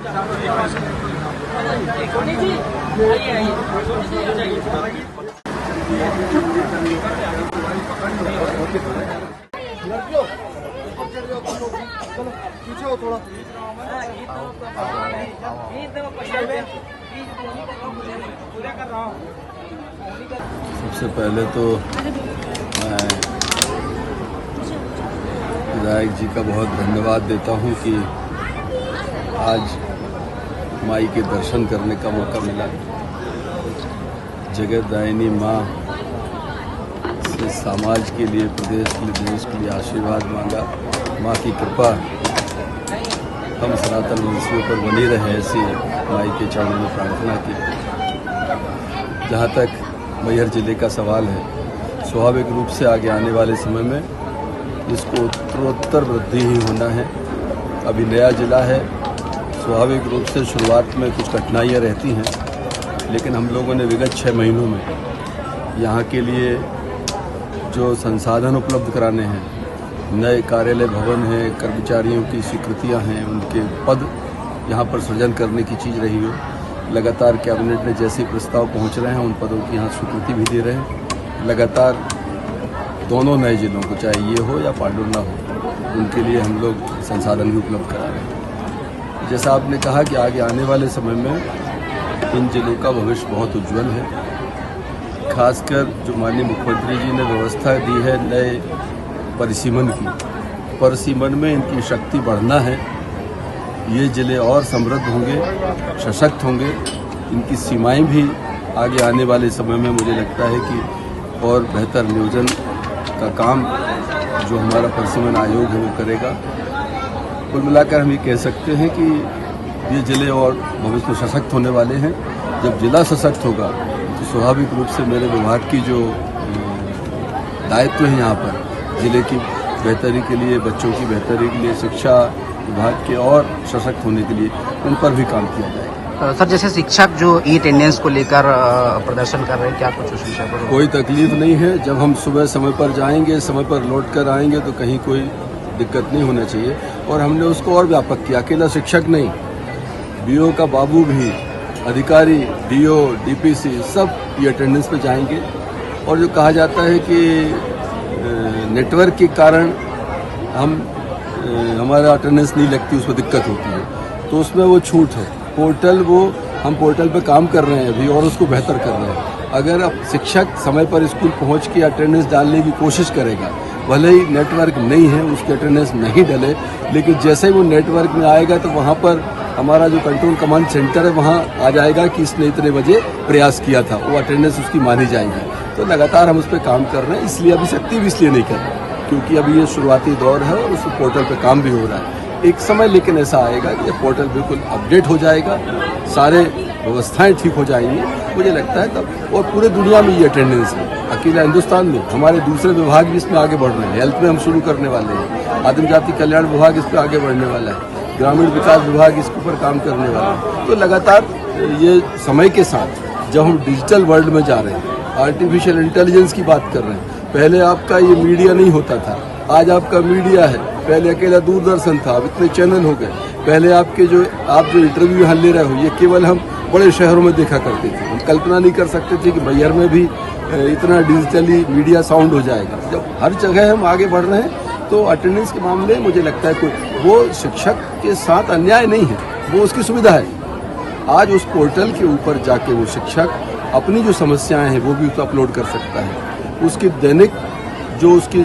पीछे हो थोड़ा। सबसे पहले तो मैं विधायक जी का बहुत धन्यवाद देता हूं कि आज माई के दर्शन करने का मौका मिला। जगतदायिनी माँ से समाज के लिए, प्रदेश के लिए, देश के लिए आशीर्वाद मांगा। माँ की कृपा हम सनातन वंशियों पर बनी रहे, ऐसी माई के चरणों में प्रार्थना की। जहाँ तक मैहर जिले का सवाल है, स्वाभाविक रूप से आगे आने वाले समय में इसको उत्तरोत्तर वृद्धि ही होना है। अभी नया जिला है, स्वाभाविक रूप से शुरुआत में कुछ कठिनाइयाँ रहती हैं, लेकिन हम लोगों ने विगत 6 महीनों में यहाँ के लिए जो संसाधन उपलब्ध कराने हैं, नए कार्यालय भवन हैं, कर्मचारियों की स्वीकृतियाँ हैं, उनके पद यहाँ पर सृजन करने की चीज़ रही हो। लगातार कैबिनेट में जैसे प्रस्ताव पहुँच रहे हैं, उन पदों की यहाँ स्वीकृति भी दे रहे हैं। लगातार दोनों नए जिलों को, चाहे ये हो या पांडुर्ना हो, उनके लिए हम लोग संसाधन भी उपलब्ध करा रहे हैं। जैसा आपने कहा कि आगे आने वाले समय में इन जिलों का भविष्य बहुत उज्जवल है। खासकर जो माननीय मुख्यमंत्री जी ने व्यवस्था दी है नए परिसीमन की, परिसीमन में इनकी शक्ति बढ़ना है। ये जिले और समृद्ध होंगे, सशक्त होंगे। इनकी सीमाएं भी आगे आने वाले समय में मुझे लगता है कि और बेहतर नियोजन का काम जो हमारा परिसीमन आयोग है वो करेगा। कुल मिलाकर हम ये कह सकते हैं कि ये जिले और भविष्य में सशक्त होने वाले हैं। जब जिला सशक्त होगा तो स्वाभाविक रूप से मेरे विभाग की जो दायित्व है यहाँ पर जिले की बेहतरी के लिए, बच्चों की बेहतरी के लिए, शिक्षा विभाग के और सशक्त होने के लिए उन पर भी काम किया जाएगा। सर, जैसे शिक्षक जो ई अटेंडेंस को लेकर प्रदर्शन कर रहे हैं, क्या कुछ उस विषय पर? कोई तकलीफ नहीं है। जब हम सुबह समय पर जाएंगे, समय पर लौट कर आएंगे तो कहीं कोई दिक्कत नहीं होना चाहिए। और हमने उसको और व्यापक किया। अकेला शिक्षक नहीं, बीओ का बाबू भी, अधिकारी, डीओ, डीपीसी सब ई अटेंडेंस पे जाएंगे। और जो कहा जाता है कि नेटवर्क के कारण हमारा अटेंडेंस नहीं लगती, उसमें दिक्कत होती है, तो उसमें वो छूट है। पोर्टल हम पोर्टल पे काम कर रहे हैं अभी और उसको बेहतर कर रहे हैं। अगर अब शिक्षक समय पर स्कूल पहुंच के अटेंडेंस डालने की कोशिश करेगा, भले ही नेटवर्क नहीं है उसकी अटेंडेंस नहीं डले, लेकिन जैसे ही वो नेटवर्क में आएगा तो वहाँ पर हमारा जो कंट्रोल कमांड सेंटर है वहाँ आ जाएगा कि इसने इतने बजे प्रयास किया था, वो अटेंडेंस उसकी मानी जाएगी। तो लगातार हम उस पर काम कर रहे हैं। इसलिए अभी सख्ती भी इसलिए नहीं कर रहे क्योंकि अभी ये शुरुआती दौर है और उस पोर्टल पे काम भी हो रहा है। एक समय लेकिन ऐसा आएगा कि ये पोर्टल बिल्कुल अपडेट हो जाएगा, सारे व्यवस्थाएं ठीक हो जाएंगी, मुझे लगता है तब। और पूरे दुनिया में ये अटेंडेंस है, अकेला हिंदुस्तान में, हमारे दूसरे विभाग भी इसमें आगे बढ़ रहे हैं। हेल्थ में हम शुरू करने वाले हैं, आदिम जाति कल्याण विभाग इस पर आगे बढ़ने वाला है, ग्रामीण विकास विभाग इसके ऊपर काम करने वाला है। तो लगातार ये समय के साथ जब हम डिजिटल वर्ल्ड में जा रहे हैं, आर्टिफिशियल इंटेलिजेंस की बात कर रहे हैं। पहले आपका ये मीडिया नहीं होता था, आज आपका मीडिया है। पहले अकेला दूरदर्शन था, अब इतने चैनल हो गए। पहले आप जो इंटरव्यू यहाँ ले रहे हो, ये केवल हम बड़े शहरों में देखा करते थे। हम कल्पना नहीं कर सकते थे कि मैहर में भी इतना डिजिटली मीडिया साउंड हो जाएगा। जब हर जगह हम आगे बढ़ रहे हैं तो अटेंडेंस के मामले में मुझे लगता है कोई वो शिक्षक के साथ अन्याय नहीं है, वो उसकी सुविधा है। आज उस पोर्टल के ऊपर जाके वो शिक्षक अपनी जो समस्याएं हैं वो भी उसको अपलोड कर सकता है। उसकी दैनिक जो उसकी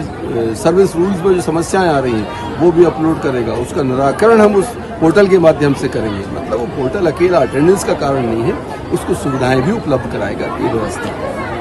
सर्विस रूल्स में जो समस्याएं आ रही हैं वो भी अपलोड करेगा। उसका निराकरण हम उस पोर्टल के माध्यम से करेंगे। मतलब वो पोर्टल अकेला अटेंडेंस का कारण नहीं है, उसको सुविधाएं भी उपलब्ध कराएगा ये व्यवस्था।